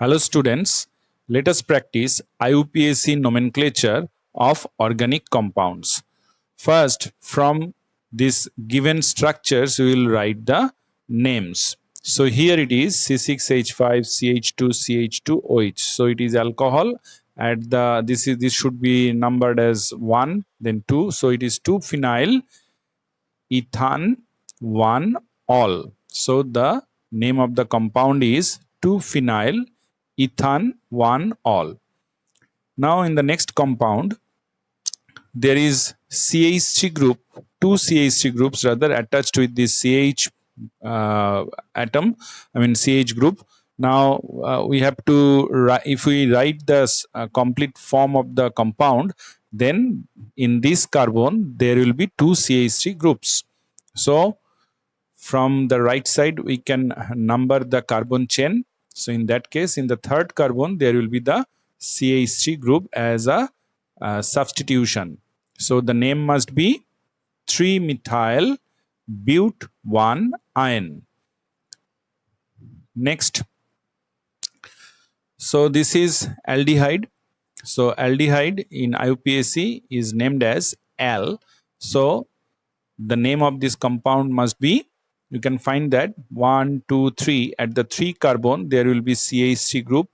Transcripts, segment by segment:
Hello students, let us practice IUPAC nomenclature of organic compounds. First, from these given structures, we will write the names. So here it is C6H5, CH2, CH2OH. So it is alcohol. At the this should be numbered as 1, then 2. So it is 2-phenyl ethan 1-ol. So the name of the compound is 2-phenyl ethan 1-ol. Now in the next compound, there is CH3 group, two CH3 groups rather attached with this CH atom, CH group. Now we have to, if we write the complete form of the compound, then in this carbon there will be two CH3 groups. So from the right side we can number the carbon chain. So in that case, in the third carbon there will be the CH3 group as a substitution. So the name must be 3-methyl but 1 ion. Next, so this is aldehyde. So aldehyde in IUPAC is named as Al. So the name of this compound must be, you can find that 1, 2, 3 at the 3 carbon there will be CH3 group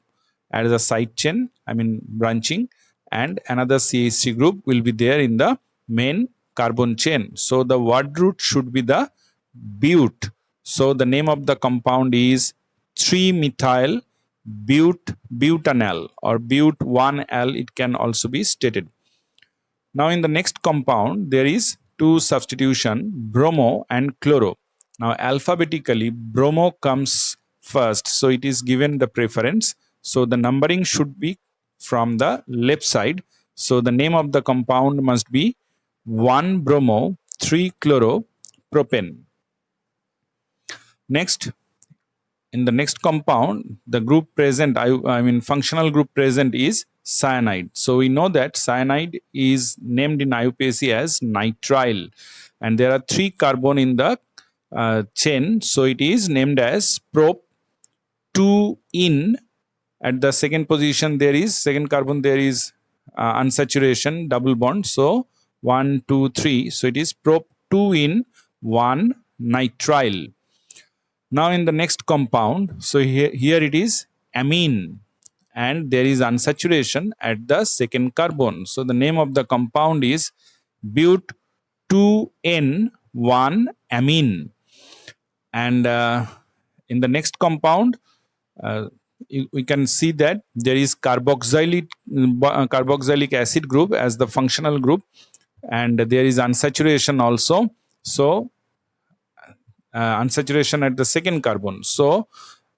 as a side chain, branching, and another CH3 group will be there in the main carbon chain. So the word root should be the but. So the name of the compound is 3-methyl butanal or but 1-al, it can also be stated. Now in the next compound there is two substitution, bromo and chloro. Now alphabetically bromo comes first, so it is given the preference. So the numbering should be from the left side. So the name of the compound must be 1-bromo 3-chloropropane. Next, in the next compound, the group present, functional group present is cyanide. So we know that cyanide is named in IUPAC as nitrile, and there are 3 carbon in the chain. So it is named as prop 2-in. At the second position, there is second carbon, there is unsaturation double bond. So 1, 2, 3. So it is prop 2-in 1-nitrile. Now in the next compound, so here it is amine, and there is unsaturation at the second carbon. So the name of the compound is but 2-n-1-amine. And in the next compound, we can see that there is carboxylic acid group as the functional group, and there is unsaturation also. So unsaturation at the second carbon. So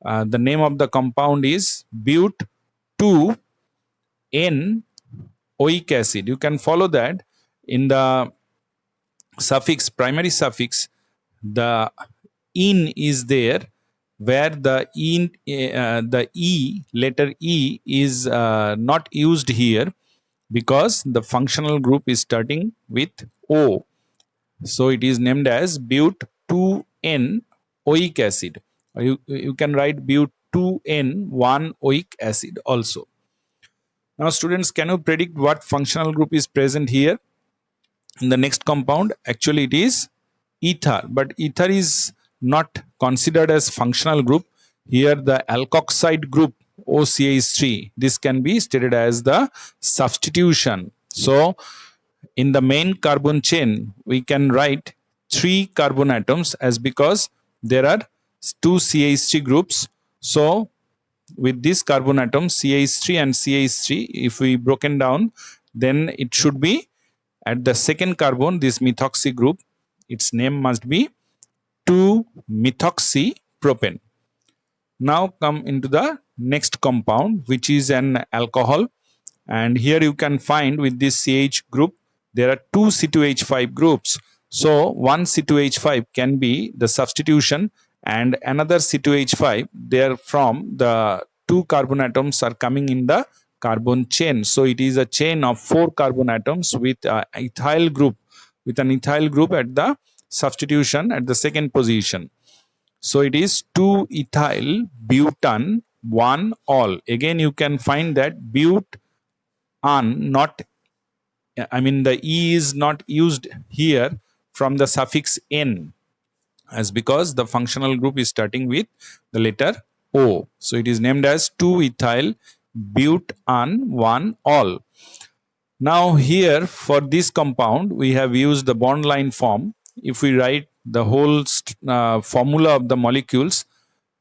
the name of the compound is but 2-n-oic acid. You can follow that in the suffix, primary suffix, the in is there, where the letter E is not used here because the functional group is starting with O. So it is named as but 2-n-oic acid. You can write but 2-n-1-oic acid also. Now students, can you predict what functional group is present here in the next compound? Actually it is ether, but ether is not considered as functional group. Here the alkoxide group OCH3, this can be stated as the substitution. So in the main carbon chain we can write 3 carbon atoms, as because there are 2 CH3 groups. So with this carbon atom CH3 and CH3, if we broken down, then it should be at the second carbon, this methoxy group, its name must be 2-methoxypropane. Now come into the next compound, which is an alcohol, and here you can find with this CH group there are 2 C2H5 groups. So one C2H5 can be the substitution, and another C2H5, there from the 2 carbon atoms are coming in the carbon chain. So it is a chain of 4 carbon atoms with an ethyl group at the substitution at the second position. So it is 2-ethyl butan one all. Again, you can find that but-an, not, I mean, the E is not used here from the suffix N, as because the functional group is starting with the letter O. So it is named as 2-ethyl but-an 1-all. Now here for this compound we have used the bond line form. If we write the whole formula of the molecules,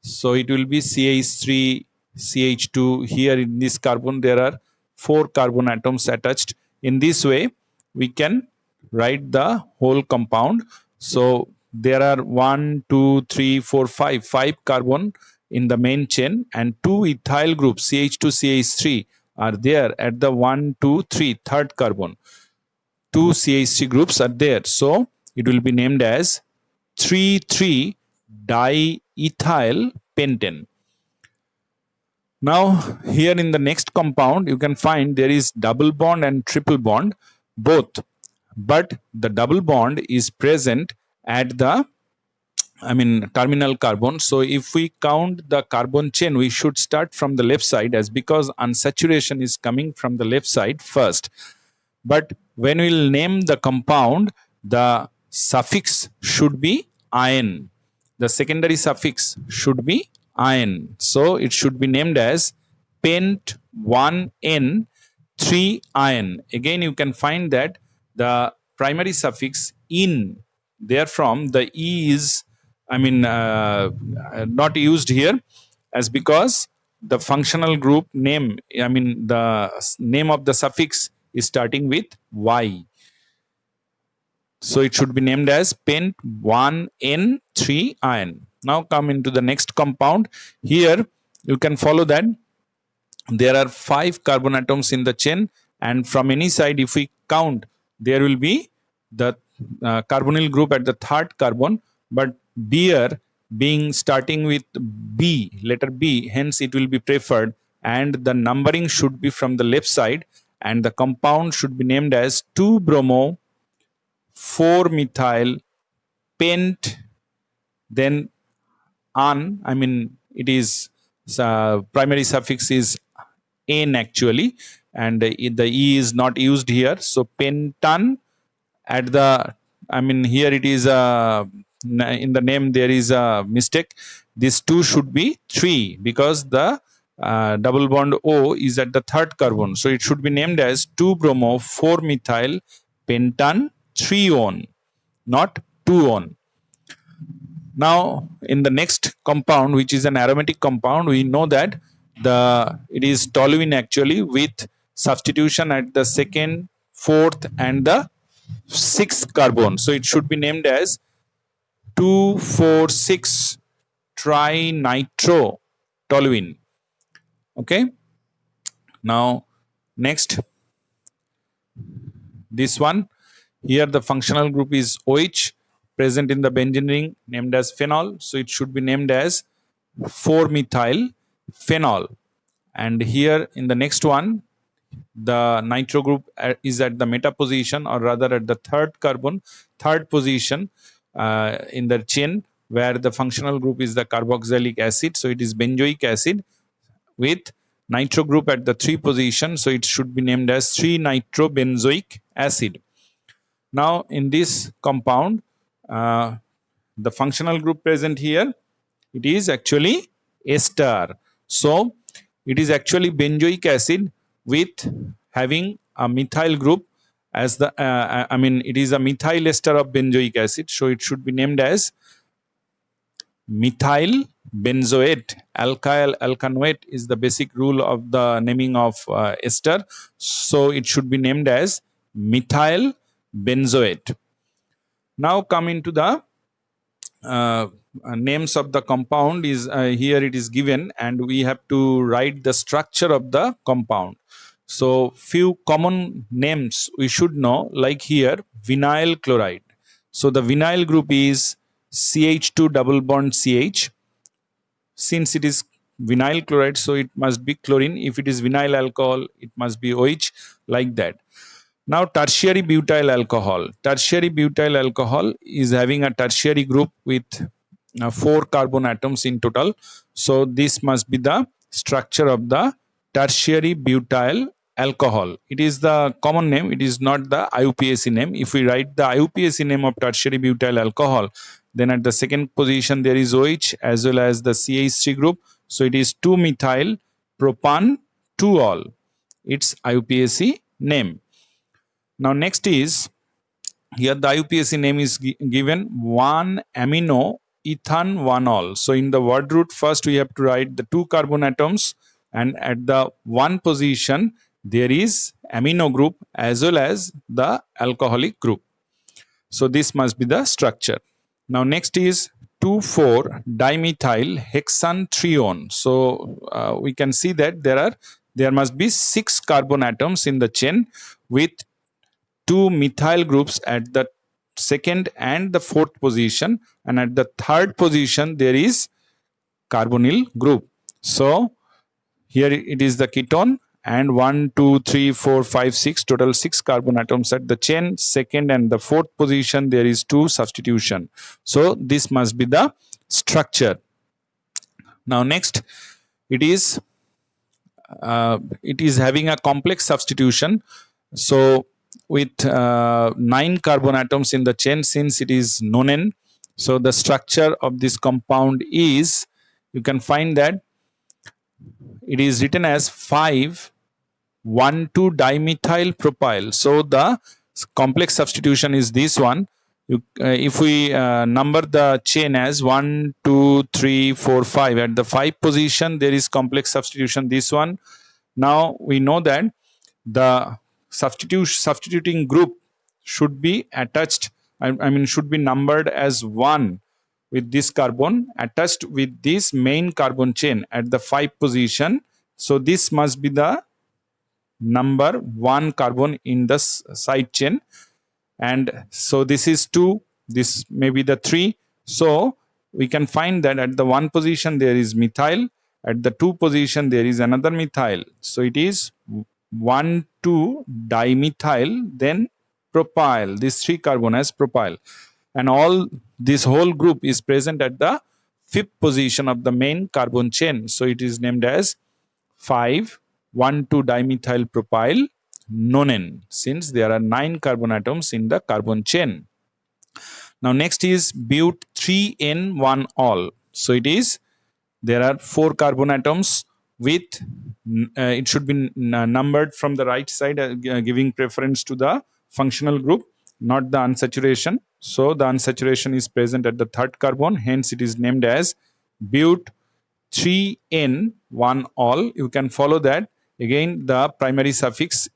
so it will be CH3, CH2. Here in this carbon there are 4 carbon atoms attached. In this way we can write the whole compound. So there are 1, 2, 3, 4, 5 carbon in the main chain, and 2 ethyl groups CH2, CH3 are there at the 1, 2, 3 third carbon. 2 CH3 groups are there. So it will be named as 3,3 diethyl pentane. Now here in the next compound you can find there is double bond and triple bond both, but the double bond is present at the terminal carbon. So if we count the carbon chain, we should start from the left side, as because unsaturation is coming from the left side first. But when we'll name the compound, the suffix should be ion. The secondary suffix should be ion. So it should be named as pent 1N 3 ion. Again, you can find that the primary suffix in, therefrom the E is not used here, as because the functional group name, the name of the suffix is starting with Y. So it should be named as pent 1N3 ion. Now come into the next compound. Here you can follow that there are 5 carbon atoms in the chain, and from any side if we count, there will be the carbonyl group at the third carbon, but beer being starting with B, letter B, hence it will be preferred, and the numbering should be from the left side, and the compound should be named as 2-bromo 4-methyl pent, then an, it is primary suffix is N actually, and the E is not used here. So pentan at the, here it is in the name there is a mistake. This 2 should be 3 because the double bond O is at the third carbon. So it should be named as 2-bromo 4-methyl pentan 3-on, not 2-on. Now in the next compound, which is an aromatic compound, we know that it is toluene actually, with substitution at the second, fourth and the sixth carbon. So it should be named as 2,4,6 trinitro toluene. Okay. Now next, this one here, the functional group is OH, present in the benzene ring, named as phenol. So it should be named as 4-methyl phenol. And here in the next one, the nitro group is at the meta position, or rather at the third carbon, third position in the chain, where the functional group is the carboxylic acid. So it is benzoic acid with nitro group at the 3 position. So it should be named as 3-nitrobenzoic acid. Now in this compound, the functional group present here, it is actually ester. So it is actually benzoic acid with having a methyl group as the it is a methyl ester of benzoic acid. So it should be named as methyl benzoate. Alkyl alkanoate is the basic rule of the naming of ester. So it should be named as methyl benzoate. Now come into the names of the compound. Is here it is given, and we have to write the structure of the compound. So few common names we should know, like here vinyl chloride. So the vinyl group is CH2 double bond CH. Since it is vinyl chloride, so it must be chlorine. If it is vinyl alcohol, it must be OH, like that. Now tertiary butyl alcohol. Tertiary butyl alcohol is having a tertiary group with 4 carbon atoms in total. So this must be the structure of the tertiary butyl alcohol. It is the common name, it is not the IUPAC name. If we write the IUPAC name of tertiary butyl alcohol, then at the second position there is OH as well as the CH3 group. So it is 2-methyl propan 2-ol. Its IUPAC name. Now next is, here the IUPAC name is given 1-amino ethan 1-ol. So in the word root, first we have to write the 2 carbon atoms, and at the 1 position there is amino group as well as the alcoholic group. So this must be the structure. Now next is 2,4-dimethyl hexantrione. So we can see that there must be 6 carbon atoms in the chain with 2 methyl groups at the second and the fourth position, and at the third position there is carbonyl group. So here it is the ketone, and 1, 2, 3, 4, 5, 6, total 6 carbon atoms at the chain. Second and the fourth position there is 2 substitution. So this must be the structure. Now next, it is having a complex substitution. So with 9 carbon atoms in the chain, since it is nonane, so the structure of this compound is, you can find that it is written as 5,1,2-dimethyl propyl. So the complex substitution is this one. If we number the chain as 1, 2, 3, 4, 5, at the 5 position there is complex substitution, this one. Now we know that the substituting group should be attached, I mean should be numbered as 1 with this carbon attached with this main carbon chain at the 5 position. So this must be the number 1 carbon in the side chain, and so this is 2, this may be the 3. So we can find that at the 1 position there is methyl, at the 2 position there is another methyl. So it is 1,2-dimethyl, then propyl, this 3 carbon as propyl, and all this whole group is present at the 5th position of the main carbon chain. So it is named as 5,1,2-dimethyl propyl nonane, since there are 9 carbon atoms in the carbon chain. Now next is but 3N1-ol. So it is, there are 4 carbon atoms with it should be numbered from the right side, giving preference to the functional group, not the unsaturation. So the unsaturation is present at the 3rd carbon, hence it is named as but 3N1-ol. You can follow that. Again, the primary suffix,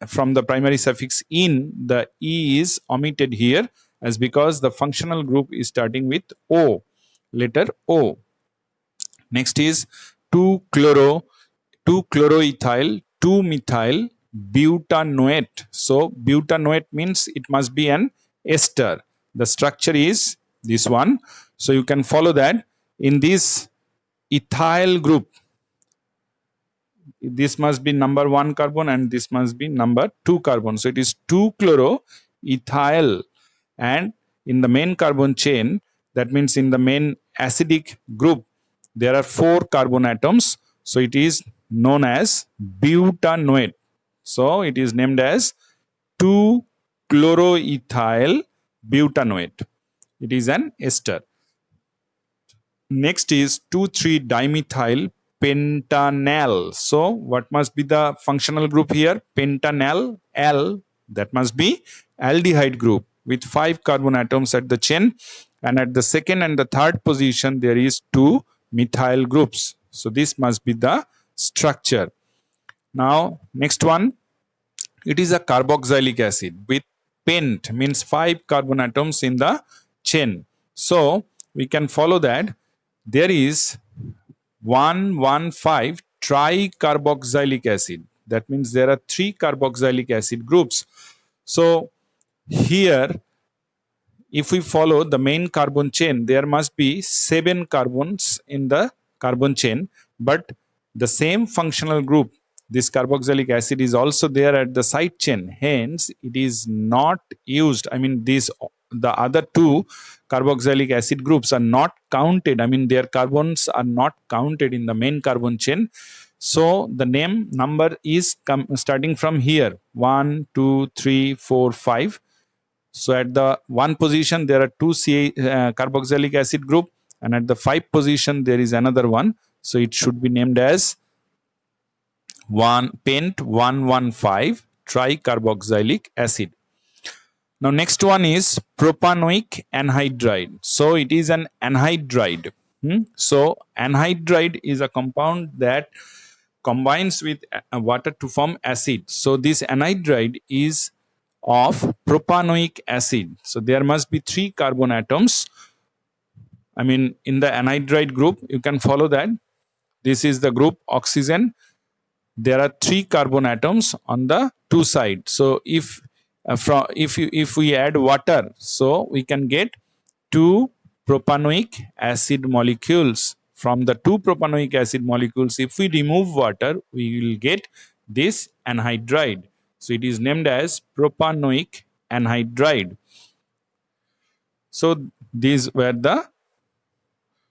from the primary suffix in, the E is omitted here, as because the functional group is starting with O, letter O. Next is 2-chloroethyl 2-methyl butanoate. So butanoate means it must be an ester. The structure is this one. So you can follow that. In this ethyl group, this must be number 1 carbon and this must be number 2 carbon. So it is 2-chloroethyl, and in the main carbon chain, that means in the main acidic group, there are 4 carbon atoms. So it is known as butanoate. So it is named as 2-chloroethyl butanoate. It is an ester. Next is 2,3-dimethyl pentanal. So what must be the functional group here? Pentanal, L, that must be aldehyde group with 5 carbon atoms at the chain, and at the second and the third position there is 2 methyl groups. So this must be the structure. Now next one, it is a carboxylic acid with pent, means 5 carbon atoms in the chain. So we can follow that there is 1,1,5 tricarboxylic acid. That means there are 3 carboxylic acid groups. So here, if we follow the main carbon chain, there must be 7 carbons in the carbon chain, but the same functional group, this carboxylic acid, is also there at the side chain. Hence, it is not used. I mean, this the other two carboxylic acid groups are not counted. I mean, their carbons are not counted in the main carbon chain. So the name number is starting from here: 1, 2, 3, 4, 5. So at the 1 position there are two carboxylic acid group, and at the 5 position there is another one. So it should be named as pent 115 tricarboxylic acid. Now next one is propanoic anhydride. So it is an anhydride. So anhydride is a compound that combines with water to form acid. So this anhydride is of propanoic acid. So there must be 3 carbon atoms. I mean, in the anhydride group, you can follow that. This is the group oxygen. There are 3 carbon atoms on the two sides. So if we add water, so we can get 2 propanoic acid molecules. From the 2 propanoic acid molecules, if we remove water, we will get this anhydride. So it is named as propanoic anhydride. So these were the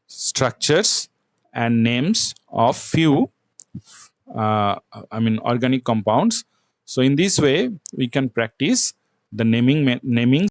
structures and names of few organic compounds. So in this way we can practice the naming